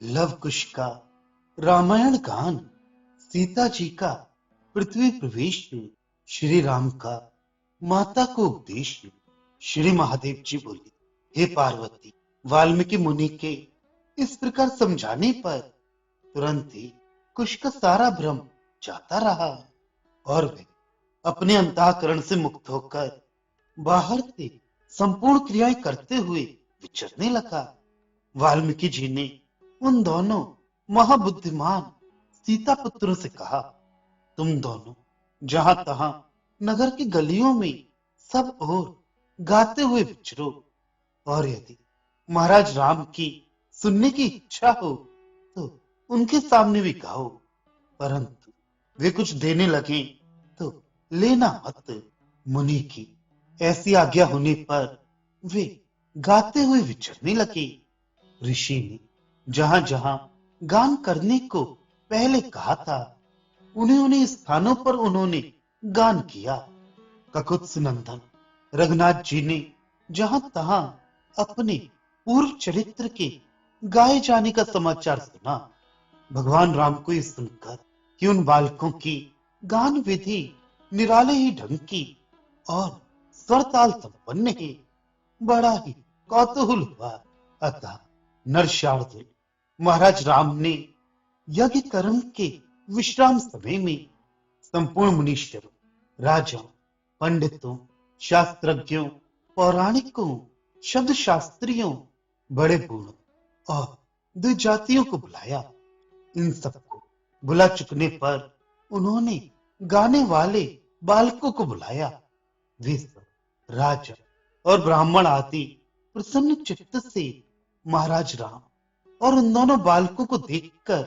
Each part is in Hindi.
लव कुश का रामायण गान, सीता जी का पृथ्वी प्रवेश, श्री राम का माता को उपदेश। श्री महादेव जी बोले, हे पार्वती, वाल्मीकि मुनि के इस प्रकार समझाने पर तुरंत ही कुश का सारा भ्रम जाता रहा और वह अपने अंतःकरण से मुक्त होकर बाहर से संपूर्ण क्रियाएं करते हुए विचरने लगा। वाल्मीकि जी ने उन दोनों महाबुद्धिमान सीता पुत्रों से कहा, तुम दोनों जहां तहां नगर की गलियों में सब ओर गाते हुए विचरो, और यदि महाराज राम की सुनने की इच्छा हो तो उनके सामने भी गाओ, परंतु वे कुछ देने लगे तो लेना मत। मुनि की ऐसी आज्ञा होने पर वे गाते हुए विचरने लगे। ऋषि ने जहां जहां गान करने को पहले कहा था, उन्हें उन्हें स्थानों पर उन्होंने गान किया। ककुत्स नंदन रघुनाथ जी ने जहां तहां अपने पूर्व चरित्र के गाए जाने का समाचार सुना। भगवान राम को ये सुनकर कि उन बालकों की गान विधि निराले ही ढंग की और स्वरताल संपन्न है, बड़ा ही कौतूहल हुआ। अतः नरशार्दूल महाराज राम ने यज्ञ कर्म के विश्राम समय में संपूर्ण मुनीश्वरों, राजाओं, पंडितों, शास्त्रज्ञों, पौराणिकों, शब्द शास्त्रियों, बड़े बूढ़ों और द्विजातियों को बुलाया। इन सबको बुला चुकने पर उन्होंने गाने वाले बालकों को बुलाया। वे सब राजा और ब्राह्मण आदि प्रसन्न चित्त से महाराज राम और उन दोनों बालकों को देखकर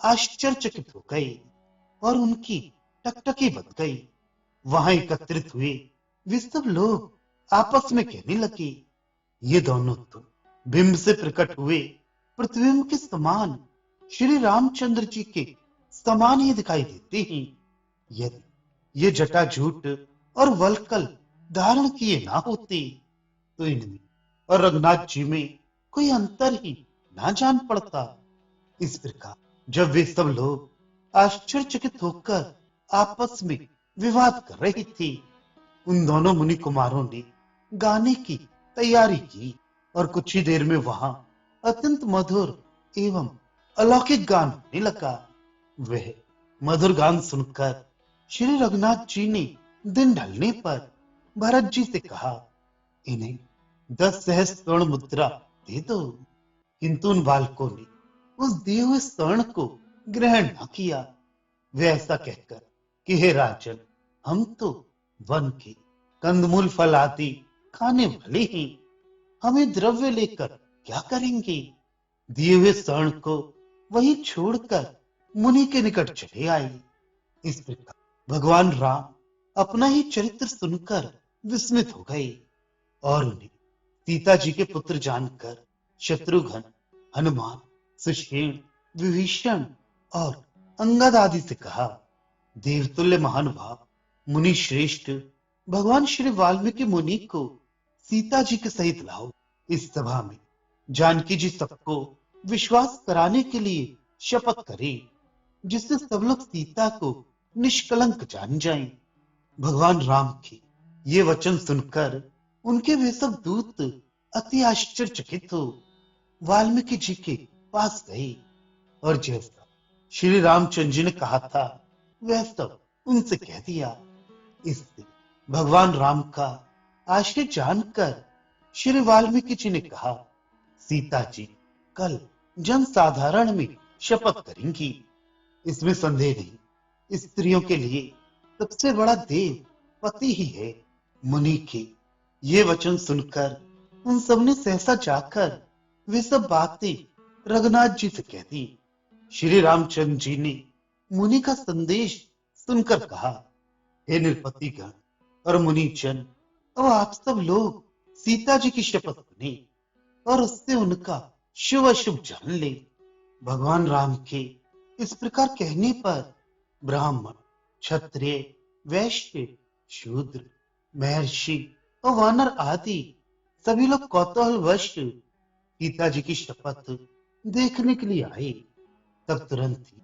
आश्चर्यचकित हो गए और उनकी टकटकी बंध गई। वहां एकत्रित हुए वे सब लोग आपस में कहने लगे, ये दोनों तो बिंब से प्रकट हुए प्रतिबिंब के समान श्री रामचंद्र जी के समान ही दिखाई देते हैं। यदि ये जटाजूट और वलकल धारण किए ना होते तो इनमें और रघुनाथ जी में कोई अंतर ही ना जान पड़ता। इस प्रकार जब वे सब लोग आश्चर्यचकित होकर आपस में विवाद कर रहे थे, उन दोनों मुनि कुमारों ने गाने की तैयारी की और कुछ ही देर में वहां अत्यंत मधुर एवं अलौकिक गान होने लगा। वह मधुर गान सुनकर श्री रघुनाथ जी ने दिन ढलने पर भरत जी से कहा, इन्हें 10 सहस्त्र स्वर्ण मुद्रा दे दो। किंतु उन बालकों ने उस दिए हुए स्वर्ण को ग्रहण न किया। वे ऐसा कहकर कि हे राजन, हम तो वन के कंदमूल फल आदि खाने वाले हैं, हमें द्रव्य लेकर क्या करेंगे। दिए हुए स्वर्ण को वही छोड़कर मुनि के निकट चले आए। इस प्रकार भगवान राम अपना ही चरित्र सुनकर विस्मित हो गए और उन्हें सीता जी के पुत्र जानकर शत्रुघ्न, हनुमान, सुषेण, विभीषण और अंगद आदि से कहा, देवतुल्य महानुभाव मुनि श्रेष्ठ भगवान श्री वाल्मीकि मुनि को सीता जी के सहित लाओ। इस सभा में जानकी जी सबको विश्वास कराने के लिए शपथ करे, जिससे सब लोग सीता को निष्कलंक जान जाएं। भगवान राम के ये वचन सुनकर उनके वे सब दूत अति आश्चर्यचकित हो वाल्मीकि जी के पास गए और जैसा श्री रामचंद्र जी ने कहा था वह सब उनसे कह दिया। इससे भगवान राम का आश्रय जानकर श्री वाल्मीकि जी ने कहा, सीता जी कल जन साधारण में शपथ करेंगी, इसमें संदेह नहीं। स्त्रियों के लिए सबसे बड़ा देव पति ही है। मुनि के ये वचन सुनकर उन सब ने सहसा जाकर वे सब बातें रघुनाथ जी से कह दी। श्री रामचंद्र जी ने मुनि का संदेश सुनकर कहा, हे नृपतिगण और मुनिजन, अब आप सब लोग सीता जी की शपथ सुने और उससे उनका शुभ अशुभ जान ले। भगवान राम के इस प्रकार कहने पर ब्राह्मण, क्षत्रिय, वैश्य, शूद्र, महर्षि और वानर आदि सभी लोग कौतूहलवश सीता जी की शपथ देखने के लिए आए। तब तुरंत ही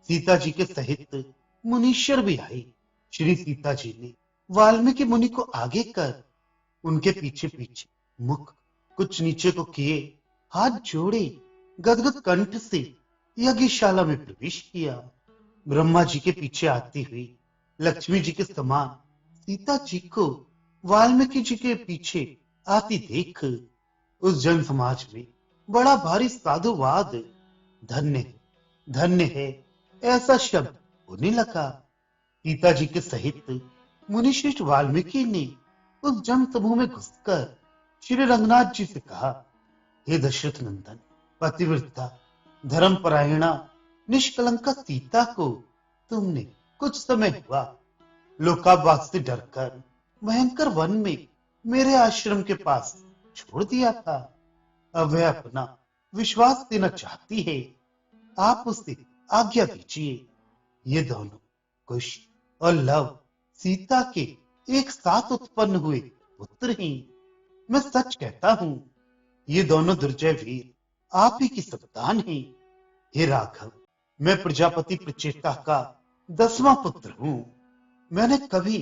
सीता जी के सहित मुनीश्वर भी आए। श्री सीता जी ने वाल्मीकि मुनि को आगे कर उनके पीछे पीछे मुख कुछ नीचे को किए, हाथ जोड़े, गदगद कंठ से यज्ञशाला में प्रवेश किया। ब्रह्मा जी के पीछे आती हुई लक्ष्मी जी के समान सीता जी को वाल्मीकि जी के पीछे आती देख उस जन समाज में बड़ा भारी साधुवाद, धन्य है, धन्य है, ऐसा शब्द होने लगा। सीता जी के सहित मुनिश्रेष्ठ वाल्मीकि ने उस जन समूह में घुसकर श्री रंगनाथ जी से कहा, हे दशरथ नंदन, पतिव्रता, धर्मपरायणा, निष्कलंका सीता को तुमने कुछ समय हुआ लोकावास से डरकर भयंकर वन में मेरे आश्रम के पास छोड़ दिया था। अब वह अपना विश्वास देना चाहती है, आप उसे आज्ञा दीजिए। ये दोनों कुश और लव सीता के एक साथ उत्पन्न हुए पुत्र ही। मैं सच कहता हूं, ये दोनों दुर्जय वीर आप ही की संतान हैं। हे राघव, मैं प्रजापति प्रचेता का 10वां पुत्र हूं। मैंने कभी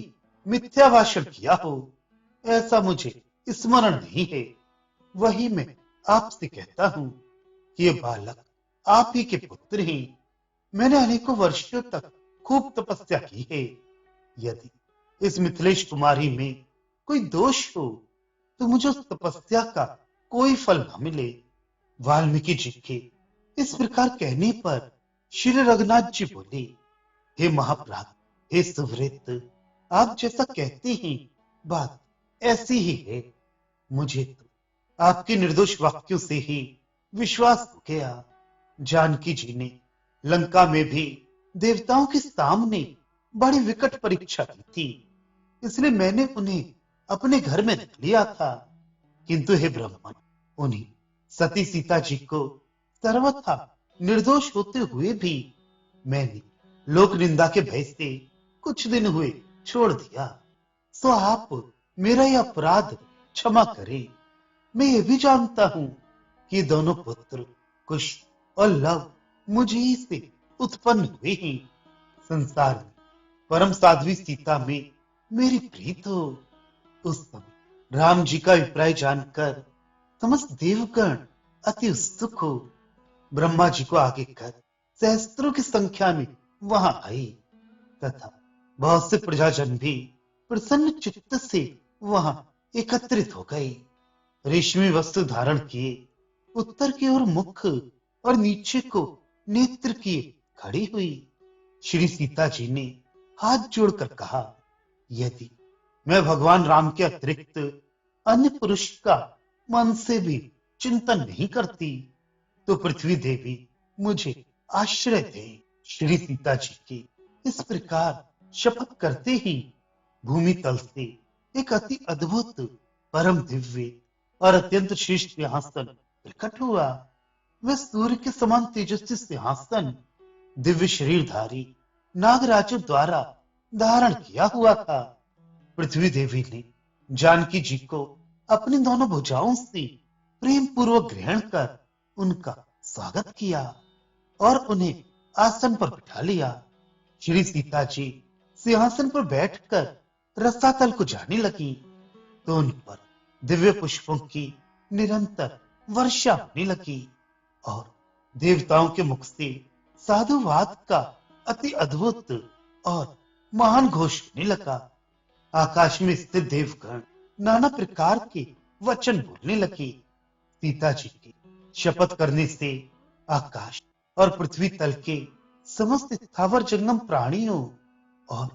मिथ्या भाषण किया हो ऐसा मुझे स्मरण नहीं है। वही मैं आपसे कहता हूं कि ये बालक आप ही के पुत्र हैं। मैंने अनेकों वर्षों तक खूब तपस्या की है। यदि इस मिथिलेश कुमारी में कोई दोष हो तो मुझे उस तपस्या का कोई फल न मिले। वाल्मीकि जी के इस प्रकार कहने पर श्री रघुनाथ जी बोले, हे महाप्राण, हे सुव्रत, आप जैसा कहते हैं बात ऐसी ही है। मुझे तो आपके निर्दोष वाक्यों से ही विश्वास हो गया। जानकी जी ने लंका में भी देवताओं के सामने बड़ी विकट परीक्षा दी थी, इसलिए मैंने उन्हें अपने घर में रख लिया था। किंतु हे ब्राह्मण, उन्हीं सती सीता जी को सर्वथा निर्दोष होते हुए भी मैंने लोक निंदा के भय से कुछ दिन हुए छोड़ दिया। सो आप मेरा यह अपराध क्षमा करें। मैं ये भी जानता हूं कि दोनों पुत्र कुश और लव मुझे ही से उत्पन्न हुए हैं। संसार में परम साध्वी सीता में मेरी प्रीत हो। उस समय राम जी का अभिप्राय जानकर समस्त देवगण अति उत्सुक हो ब्रह्मा जी को आगे कर सहस्त्रों की संख्या में वहां आई तथा बहुत से प्रजाजन भी प्रसन्न चित्त से वहां एकत्रित हो गए। रेशमी वस्त्र धारण किए उत्तर की ओर मुख और नीचे को नेत्र किए खड़ी हुई श्री सीता जी ने हाथ जोड़कर कहा, यदि मैं भगवान राम के अतिरिक्त अन्य पुरुष का मन से भी चिंतन नहीं करती तो पृथ्वी देवी मुझे आश्रय दे। श्री सीता जी की इस प्रकार शपथ करते ही भूमि तल से एक अति अद्भुत, परम दिव्य और अत्यंत श्रेष्ठ सिंहासन प्रकट हुआ। वह सूर्य के समान तेजस्वी सिंहासन दिव्य शरीरधारी नागराजों द्वारा धारण किया हुआ था। पृथ्वी देवी ने जानकी जी को अपनी दोनों भुजाओं से प्रेम पूर्वक ग्रहण कर उनका स्वागत किया और उन्हें आसन पर बिठा लिया। श्री सीता जी सिंहासन पर बैठकर रसातल को जाने लगी तो उन पर दिव्य पुष्पों की निरंतर वर्षा होने लगी और देवताओं के मुख से साधुवाद का अति अद्भुत और महान घोष होने लगा। आकाश में स्थित देवगण नाना प्रकार के वचन बोलने लगे। सीता जी के शपथ करने से आकाश और पृथ्वी तल के समस्त स्थावर जंगम प्राणियों और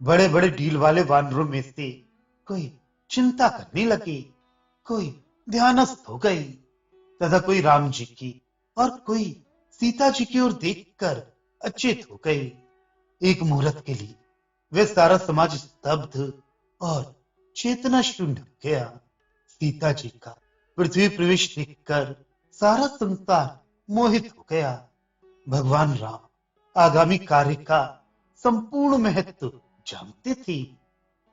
बड़े बड़े ढील वाले वानरों में से कोई चिंता करने लगे, कोई ध्यानस्थ हो गई तथा कोई राम जी की और कोई सीता जी की ओर देखकर अचेत हो गए। एक मुहूर्त के लिए वे सारा समाज स्तब्ध और चेतना शून्य हो गया। सीता जी का पृथ्वी प्रवेश देखकर सारा संसार मोहित हो गया। भगवान राम आगामी कार्य का संपूर्ण महत्व जानते थे,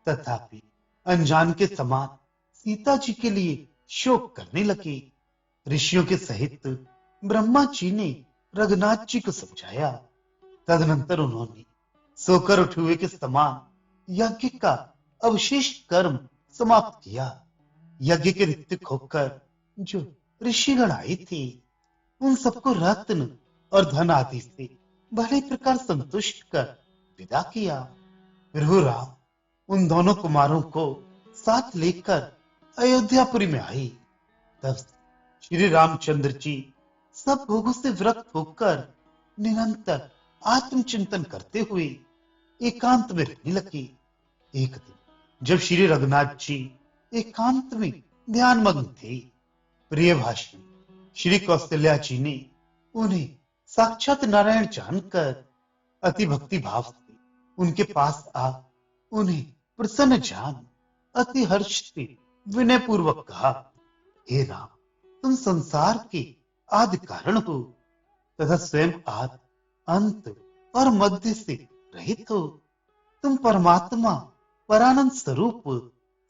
तथापि अनजान के समान सीता जी के लिए शोक करने लगे। ऋषियों के सहित ब्रह्मा जी ने रघुनाथ जी को समझाया। तदनंतर उन्होंने सोकर उठे हुए के समान यज्ञ का अवशेष कर्म समाप्त किया। यज्ञ के ऋतिक होकर जो ऋषिगण आए थे, उन सबको रत्न और धन आदि से भले प्रकार संतुष्ट कर विदा किया। प्रभु राम उन दोनों कुमारों को साथ लेकर अयोध्यापुरी में आई। तब श्री रामचंद्र जी सब भोगों से विरक्त होकर निरंतर आत्मचिंतन करते हुए एकांत में रहने लगे। एक दिन जब श्री रघुनाथ जी एकांत में ध्यान मग्न थे, प्रिय भाषी श्री कौशल्या जी ने उन्हें साक्षात नारायण जानकर अति भक्ति भाव से उनके पास आ उन्हें प्रसन्न जान अति हर्ष से विनय पूर्वक कहा, हे राम, तुम संसार के आदि कारण हो तथा स्वयं आदि अंत और मध्य से रहित हो। तुम परमात्मा परानंद स्वरूप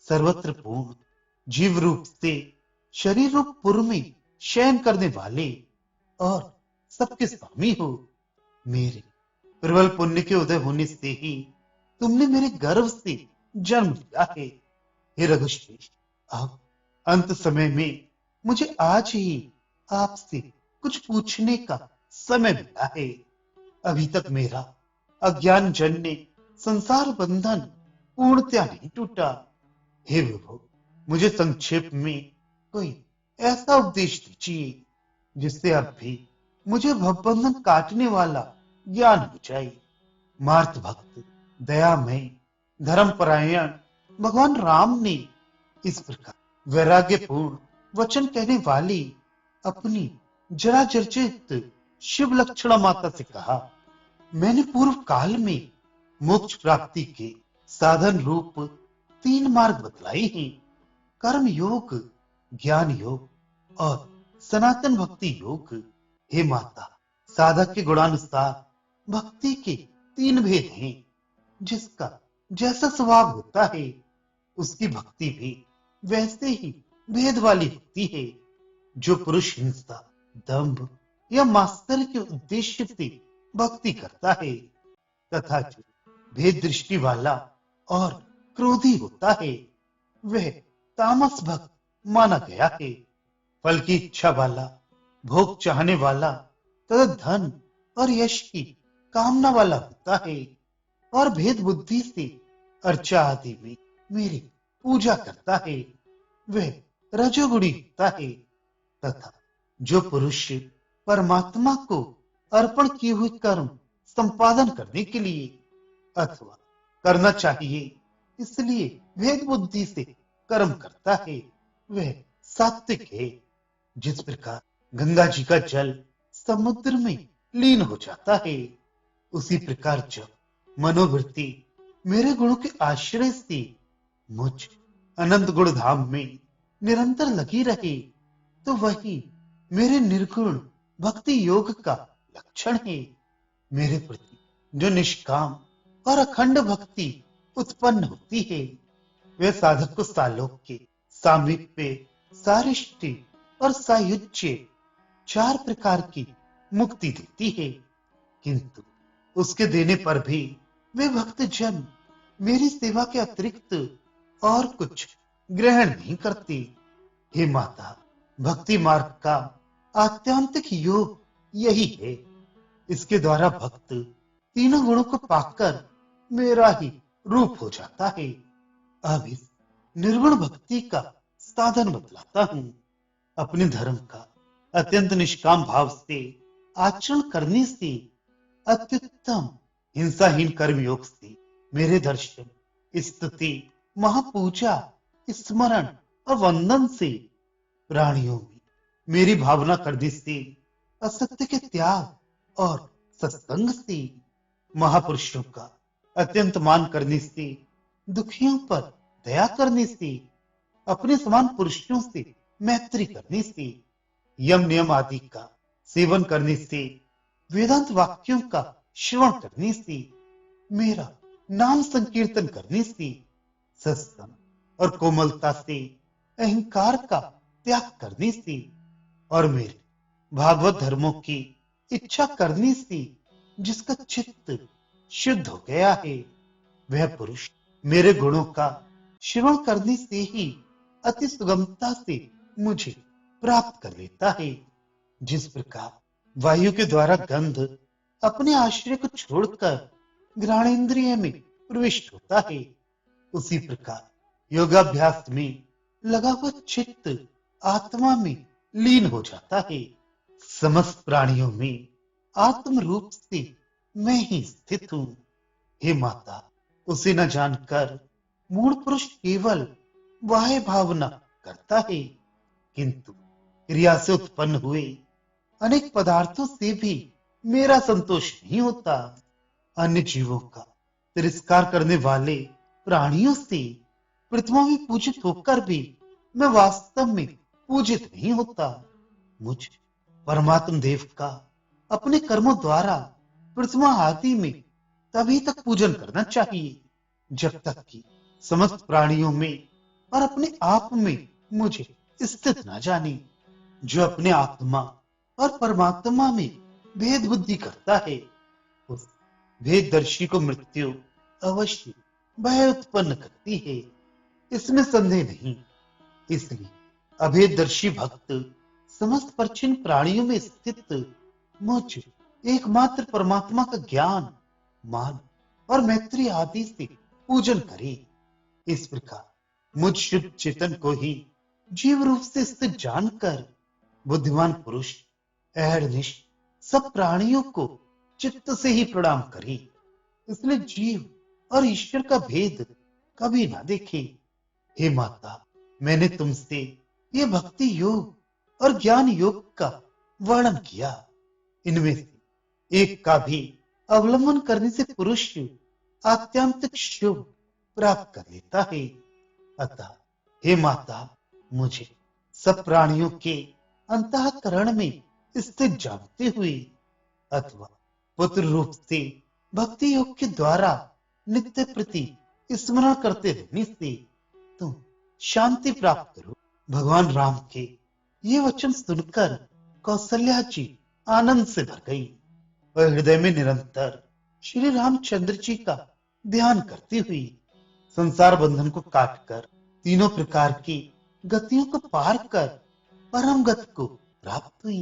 सर्वत्र पूर्ण जीव रूप से शरीर रूप पुर में शयन करने वाले और सबके स्वामी हो। मेरे प्रबल पुण्य के उदय होने से ही तुमने मेरे गर्भ से जन्म लिया है। हे रघुश्रेष्ठ, अब अंत समय में मुझे आज ही आपसे कुछ पूछने का समय मिला है। अभी तक मेरा अज्ञान जन्य संसार बंधन पूर्णतया नहीं टूटा। हे विभो, मुझे संक्षेप में कोई ऐसा उपदेश दीजिए जिससे अब भी मुझे भवबंधन काटने वाला ज्ञान हो जाए। मार्त भक्त दयामय धर्मपरायण भगवान राम ने इस प्रकार वैराग्यपूर्ण वचन कहने वाली अपनी जरा चर्चित शिव लक्षणा माता से कहा, मैंने पूर्व काल में मोक्ष प्राप्ति के साधन रूप 3 मार्ग बतलाए हैं, कर्म योग, ज्ञान योग और सनातन भक्ति योग। हे माता, साधक के गुणानुसार भक्ति के 3 भेद हैं। जिसका जैसा स्वभाव होता है उसकी भक्ति भी वैसे ही भेद वाली होती है। जो पुरुष हिंसा, दंभ या मास्तर के उद्देश्य से भक्ति करता है तथा जो भेद दृष्टि वाला और क्रोधी होता है वह तामस भक्त माना गया है। फल की इच्छा वाला, भोग चाहने वाला तथा धन और यश की कामना वाला होता है और भेद बुद्धि से अर्चा आदि में मेरी पूजा करता है वह रजोगुणी होता है। तथा जो पुरुष परमात्मा को अर्पण किए हुए कर्म संपादन करने के लिए अथवा करना चाहिए इसलिए भेद बुद्धि से कर्म करता है वह सात्विक है। जिस प्रकार गंगा जी का जल समुद्र में लीन हो जाता है, उसी प्रकार जब मनोवृत्ति मेरे गुणों के आश्रय से मुझ अनंत गुण धाम में निरंतर लगी रहे तो वही मेरे निर्गुण भक्ति योग का लक्षण है। मेरे प्रति जो निष्काम और अखंड भक्ति उत्पन्न होती है वह साधक को सालोक्य, सामीप्य, सारिष्टि और सायुज्य 4 प्रकार की मुक्ति देती है। किंतु उसके देने पर भी वे भक्त जन मेरी सेवा के अतिरिक्त और कुछ ग्रहण नहीं करते। हे माता, भक्ति मार्ग का आत्यंतिक योग यही है। इसके द्वारा भक्त तीनों गुणों को पाकर मेरा ही रूप हो जाता है। अब इस निर्गुण भक्ति का साधन बतलाता हूं। अपने धर्म का अत्यंत निष्काम भाव से आचरण करने से, अत्युत्तम हिंसाहीन कर्म योग से, मेरे दर्शन, स्तुति, महापूजा, स्मरण और वंदन से, प्राणियों में मेरी भावना करने से, असत्य के त्याग और सत्संग से, महापुरुषों का अत्यंत मान करने से, दुखियों पर दया करने से, अपने समान पुरुषों से मैत्री करने से, यम नियम आदि का सेवन करने से, वेदांत वाक्यों का श्रवण करने से, मेरा नाम संकीर्तन करने से, सत्संग और कोमलता से अहंकार का त्याग करने से और मेरे भागवत धर्मों की इच्छा करनी सी, जिसका चित्त शुद्ध हो गया है, वह पुरुष मेरे गुणों का श्रवण करने से ही अति सुगमता से मुझे प्राप्त कर लेता है। जिस प्रकार वायु के द्वारा गंध अपने आश्रय को छोड़कर घ्राणेन्द्रिय में प्रविष्ट होता है, उसी प्रकार योगाभ्यास में लगा हुआ चित्त आत्मा में लीन हो जाता है। समस्त प्राणियों में आत्म रूप से मैं ही स्थित हूँ। हे माता, उसे न जानकर मूल पुरुष केवल वाह्य भावना करता है, किंतु क्रिया से उत्पन्न हुए अनेक पदार्थों से भी मेरा संतोष नहीं होता। अन्य जीवों का तिरस्कार करने वाले प्राणियों से प्रतिमा में पूजित होकर भी मैं वास्तव में पूजित नहीं होता। मुझ परमात्म देव का अपने कर्मों द्वारा प्रतिमा आदि में तभी तक पूजन करना चाहिए जब तक कि समस्त प्राणियों में और अपने आप में मुझे स्थित न जाने। जो अपने आत्मा और परमात्मा में भेद बुद्धि करता है, उस भेददर्शी को मृत्यु अवश्य भय उत्पन्न करती है, इसमें संदेह नहीं। इसलिए अभेददर्शी भक्त समस्त परछिन्न प्राणियों में स्थित मुझ एकमात्र परमात्मा का ज्ञान, मान और मैत्री आदि से पूजन करे। इस प्रकार मुझ शुद्ध चेतन को ही जीव रूप से स्थित जानकर बुद्धिमान पुरुष अहर्निश सब प्राणियों को चित्त से ही प्रणाम करे। इसलिए जीव और ईश्वर का भेद कभी ना देखे। हे माता, मैंने तुमसे ये भक्ति योग और ज्ञान योग का वर्णन किया। इनमें से एक का भी अवलंबन करने से पुरुष आत्यंतिक शुभ प्राप्त कर लेता है। अतः हे माता, मुझे सब प्राणियों के अंतःकरण में स्थित जानते हुए अथवा पुत्र रूप से भक्ति योग के द्वारा नित्य प्रति स्मरण करते रहने से तुम शांति प्राप्त करो। भगवान राम के ये वचन सुनकर कौशल्या जी आनंद से भर गई और हृदय में निरंतर श्री रामचंद्र जी का ध्यान करती हुई संसार बंधन को काटकर तीनों प्रकार की गतियों को पार कर परम गति को प्राप्त हुई।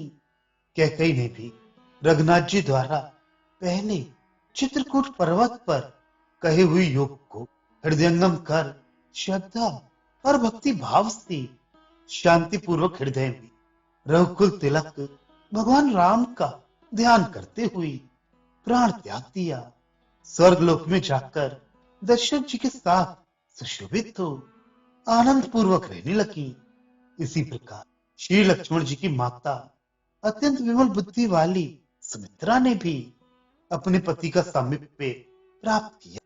कैकेयी ने भी रघुनाथ जी द्वारा पहले चित्रकूट पर्वत पर कहे हुए योग को हृदयंगम कर श्रद्धा और भक्ति भाव से शांति पूर्वक हृदय में रघुकुल तिलक भगवान राम का ध्यान करते हुए प्राण त्याग दिया। स्वर्गलोक में जाकर दशरथ जी के साथ सुशोभित हो आनंद पूर्वक रहने लगी। इसी प्रकार श्री लक्ष्मण जी की माता अत्यंत विमल बुद्धि वाली सुमित्रा ने भी अपने पति का सामीप्य प्राप्त किया।